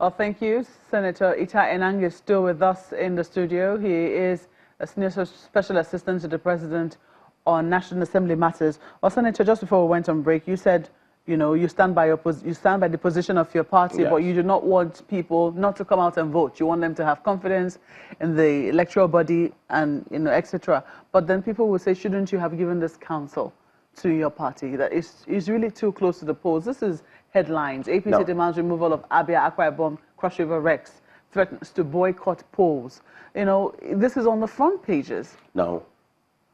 Well, thank you. Senator Ita Enang is still with us in the studio. He is a senior special assistant to the president on National Assembly matters. Well, Senator, just before we went on break, you said, you know, you stand by the position of your party, yes, but you do not want people not to come out and vote. You want them to have confidence in the electoral body and, you know, etc. But then people will say, shouldn't you have given this counsel to your party? That is really too close to the polls. This is headlines. APC demands removal of Abia, Akwa Ibom, Cross River Rex, threatens to boycott polls. You know, this is on the front pages. Now,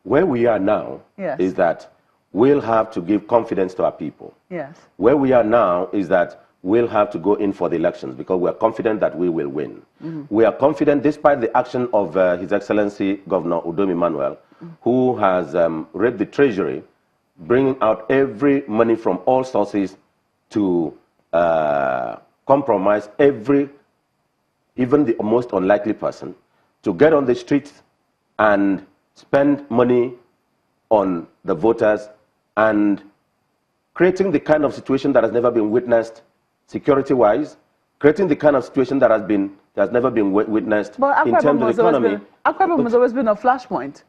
where we are now is that we'll have to give confidence to our people. Yes. Where we are now is that we'll have to go in for the elections because we're confident that we will win. We are confident despite the action of His Excellency Governor Udom Emmanuel, who has raped the treasury, bringing out every money from all sources to compromise even the most unlikely person, to get on the streets and spend money on the voters and creating the kind of situation that has never been witnessed security-wise, creating the kind of situation that has never been witnessed in terms of economy. Akwa Ibom has always been a flashpoint.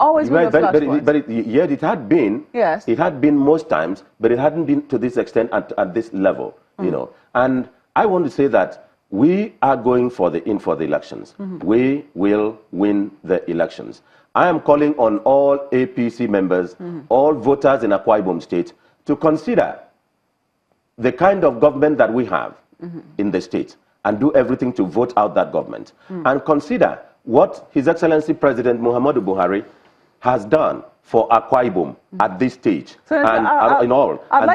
Always been a flashpoint. But yet it had been. Yes. It had been most times, but it hadn't been to this extent at this level, you know. And I want to say that we are going for the elections. We will win the elections. I am calling on all APC members, all voters in Akwa Ibom State, to consider the kind of government that we have in the state and do everything to vote out that government. And consider what His Excellency President Muhammadu Buhari has done for Akwa Ibom at this stage and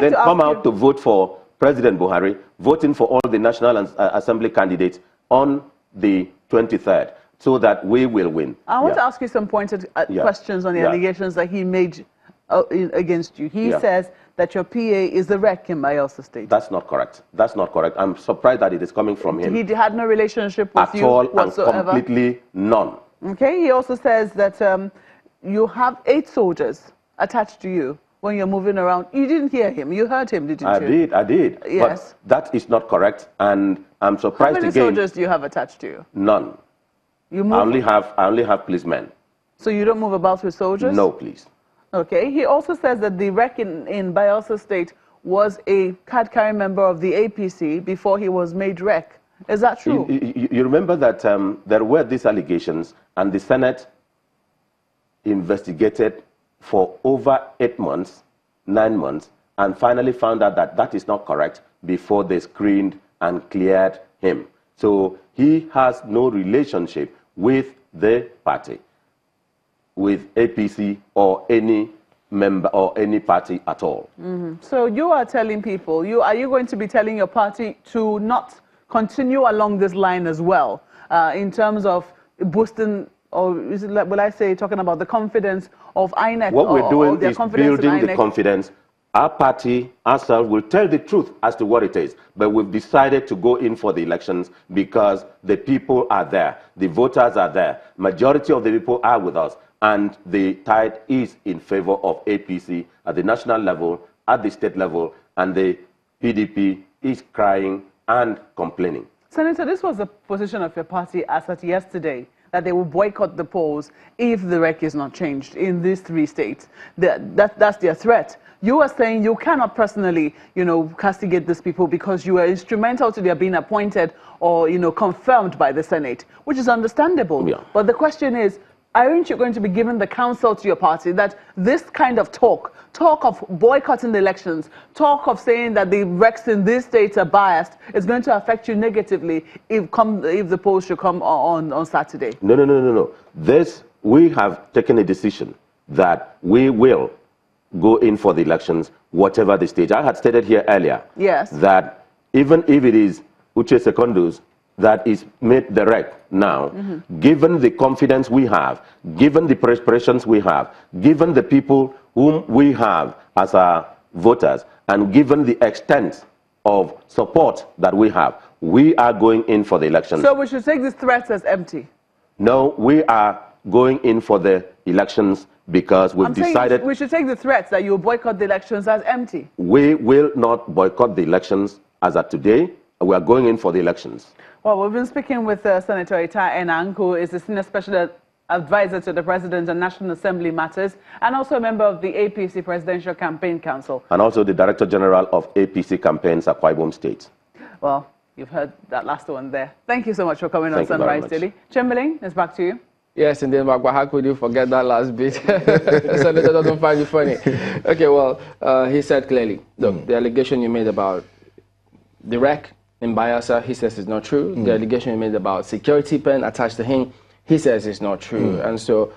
then come out to vote for President Buhari, voting for all the National Assembly candidates on the 23rd, so that we will win. I want to ask you some pointed questions on the allegations that he made against you. He says that your PA is the wreck in Bayelsa State. That's not correct. That's not correct. I'm surprised that it is coming from him. He had no relationship with you whatsoever? At all, and completely none. Okay, he also says that you have 8 soldiers attached to you when you're moving around. You didn't hear him. You heard him, didn't you? I did. Yes. But that is not correct, and I'm surprised again. How many soldiers do you have attached to you? None. You move I only have policemen. So you don't move about with soldiers? No, please. Okay. He also says that the wreck in Bayelsa State was a card-carrying member of the APC before he was made wreck. Is that true? You remember that there were these allegations, and the Senate investigated for over 8 months, 9 months, and finally found out that that is not correct before they screened and cleared him. So he has no relationship with the party, with APC or any member or any party at all. So you are telling people, are you going to be telling your party to not continue along this line as well, in terms of boosting, or is it, will I say, talking about the confidence of INEC? What we're doing is building the confidence. Our party, ourselves, will tell the truth as to what it is. But we've decided to go in for the elections because the people are there. The voters are there. Majority of the people are with us. And the tide is in favor of APC at the national level, at the state level, and the PDP is crying and complaining. Senator, this was the position of your party as at yesterday, that they will boycott the polls if the rec is not changed in these 3 states. That's their threat. You are saying you cannot personally, you know, castigate these people because you are instrumental to their being appointed or, you know, confirmed by the Senate, which is understandable. Yeah. But the question is, aren't you going to be giving the counsel to your party that this kind of talk of boycotting the elections, talk of saying that the recs in these states are biased, is going to affect you negatively if the polls should come on Saturday? No. We have taken a decision that we will go in for the elections, whatever the stage. I had stated here earlier that even if it is Uche Secondus that is made the rec now, given the confidence we have, given the preparations we have, given the people whom we have as our voters, and given the extent of support that we have, we are going in for the elections. So we should take these threats as empty? No, we are going in for the elections because we've decided... we should take the threats that you will boycott the elections as empty. We will not boycott the elections as of today, we are going in for the elections. Well, we've been speaking with Senator Ita Enang, who is the Senior Special Advisor to the President on National Assembly Matters, and also a member of the APC Presidential Campaign Council. And also the Director General of APC Campaigns at Akwa Ibom State. Well, you've heard that last one there. Thank you so much for coming on Sunrise Daily. Chamberlain, it's back to you. Yes, and then how could you forget that last bit? Senator doesn't find it funny. Okay, well, he said clearly, look, the allegation you made about the wreck in Bayelsa, he says it's not true. The allegation you made about security pen attached to him, he says it's not true. And so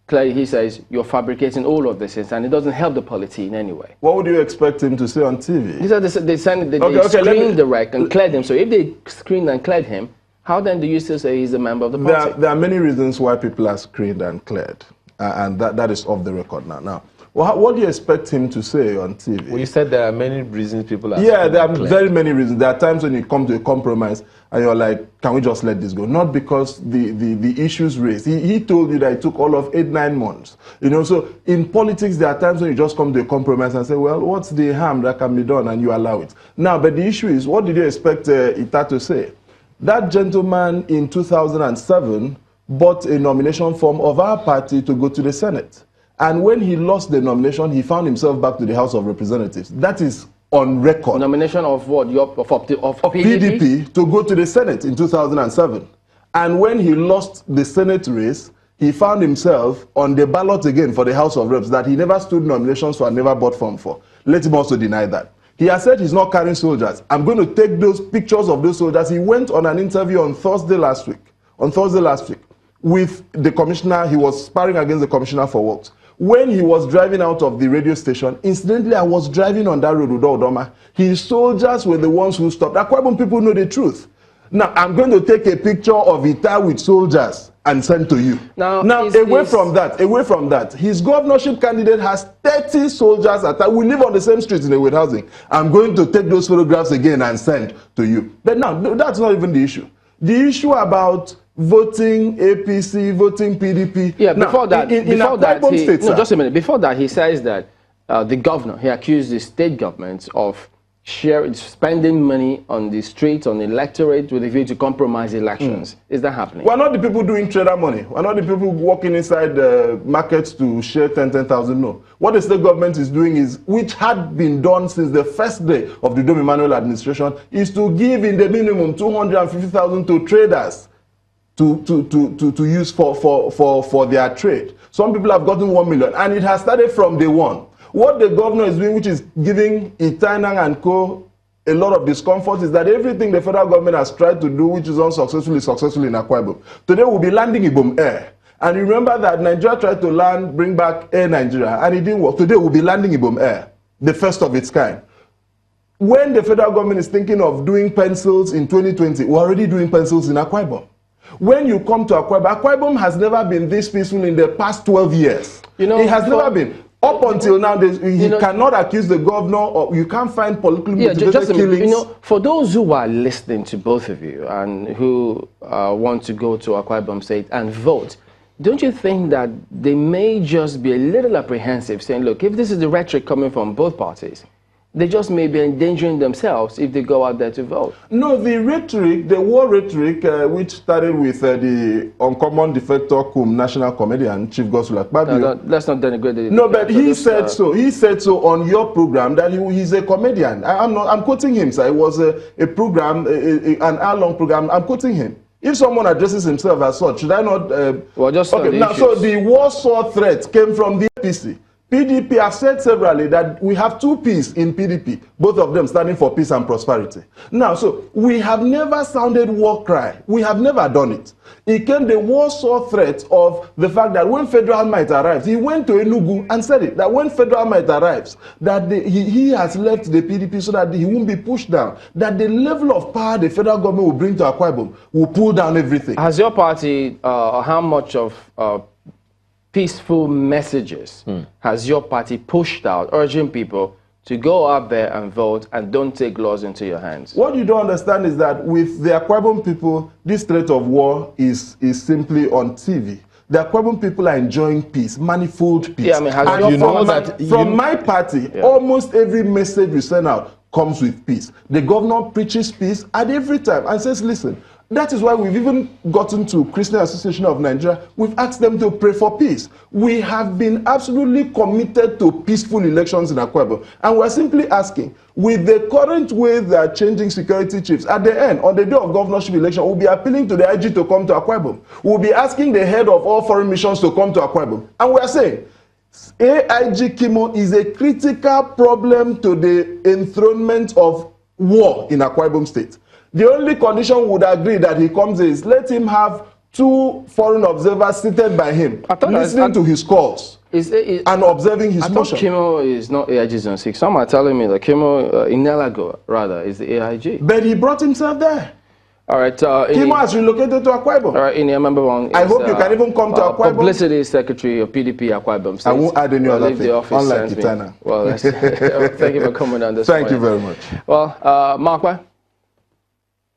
clearly he says you're fabricating all of this and it doesn't help the polity in any way. What would you expect him to say on TV? He said they screened the wreck and cleared him. So if they screened and cleared him, how then do you still say he's a member of the party? There are many reasons why people are screened and cleared. And that is off the record now. Now, what do you expect him to say on TV? Well, you said there are many reasons people are Yeah, there are very many reasons. There are times when you come to a compromise and you're like, can we just let this go? Not because the issues raised. He told you that it took all of 8-9 months. You know, so in politics, there are times when you just come to a compromise and say, well, what's the harm that can be done? And you allow it. Now, but the issue is, what did you expect Ita to say? That gentleman in 2007 bought a nomination form of our party to go to the Senate. And when he lost the nomination, he found himself back to the House of Representatives. That is on record. Nomination of what? Of PDP? PDP to go to the Senate in 2007. And when he lost the Senate race, he found himself on the ballot again for the House of Reps that he never stood nominations for and never bought form for. Let him also deny that. He has said he's not carrying soldiers. I'm going to take those pictures of those soldiers. He went on an interview on Thursday last week. With the commissioner. He was sparring against the commissioner for works. When he was driving out of the radio station, incidentally, I was driving on that road with Odoma. His soldiers were the ones who stopped. Akwa Ibom people know the truth. Now, I'm going to take a picture of Ita with soldiers and send to you. Now away from that, his governorship candidate has 30 soldiers we live on the same street in a housing. I'm going to take those photographs again and send to you. But now, that's not even the issue. The issue about voting APC, voting PDP. Yeah, before just a minute. Before that, he says that the governor, he accused the state government of spending money on the streets, on the electorate, with a view to compromise elections. Is that happening? We're not the people doing trader money. We're not the people walking inside markets to share 10,000. No. What the state government is doing is, which had been done since the first day of the Dom Emmanuel administration, is to give in the minimum 250,000 to traders to use for their trade. Some people have gotten 1 million, and it has started from day one. What the governor is doing, which is giving Ita Enang and co a lot of discomfort, is that everything the federal government has tried to do, which is unsuccessfully successful in Akwa Ibom. Today we'll be landing Ibom Air. And remember that Nigeria tried to bring back Air Nigeria, and it didn't work. Today we'll be landing Ibom Air, the first of its kind. When the federal government is thinking of doing pencils in 2020, we're already doing pencils in Akwa Ibom. When you come to Akwa Ibom has never been this peaceful in the past 12 years. You know, it has never been. Up until now, he cannot accuse the governor, or you can't find politically motivated killings. You know, for those who are listening to both of you and who want to go to Akwa Ibom State and vote, don't you think that they may just be a little apprehensive, saying, look, if this is the rhetoric coming from both parties, they just may be endangering themselves if they go out there to vote? No, the rhetoric, the war rhetoric, which started with the uncommon defector cum national comedian, Chief Godswill Akpabio. No, let's not denigrate the No, but he said so. He said so on your program that he's a comedian. I'm quoting him, sir. It was a program, an hour-long program. I'm quoting him. If someone addresses himself as such, should I not? Well, just okay. Now, so the Warsaw threat came from the APC. PDP have said severally that we have two P's in PDP, both of them standing for peace and prosperity. Now, so we have never sounded war cry. We have never done it. It came the Warsaw threat of the fact that when federal might arrives, he went to Enugu and said it, that when federal might arrives, that he has left the PDP so that he won't be pushed down, that the level of power the federal government will bring to Akwa Ibom will pull down everything. Has your party, how much of peaceful messages has your party pushed out, urging people to go out there and vote and don't take laws into your hands? What you don't understand is that with the Akwa Ibom people, this threat of war is simply on TV. The Akwa Ibom people are enjoying peace, manifold peace. Yeah, I mean, from my party, almost every message we send out comes with peace. The governor preaches peace at every time and says, listen, that is why we've even gotten to Christian Association of Nigeria. We've asked them to pray for peace. We have been absolutely committed to peaceful elections in Akwa Ibom. And we're simply asking, with the current way they are changing security chiefs, at the end, on the day of governorship election, we'll be appealing to the IG to come to Akwa Ibom. We'll be asking the head of all foreign missions to come to Akwa Ibom. And we're saying, AIG Kimo is a critical problem to the enthronement of war in Akwa Ibom State. The only condition we would agree that he comes is let him have 2 foreign observers seated by him, listening to his calls and observing his motion. I thought Kimo is not AIG Zone 6. Some are telling me that Kimo in Nelago, rather, is the AIG. But he brought himself there. All right. Kimo has relocated to Akwa Ibom. All right, I remember one. I hope you can even come to Akwa Ibom. Publicity Secretary of PDP Akwa Ibom State. I won't add any other thing, unlike Kitana. Well, thank you for coming on this. Thank you very much. Well, Mark,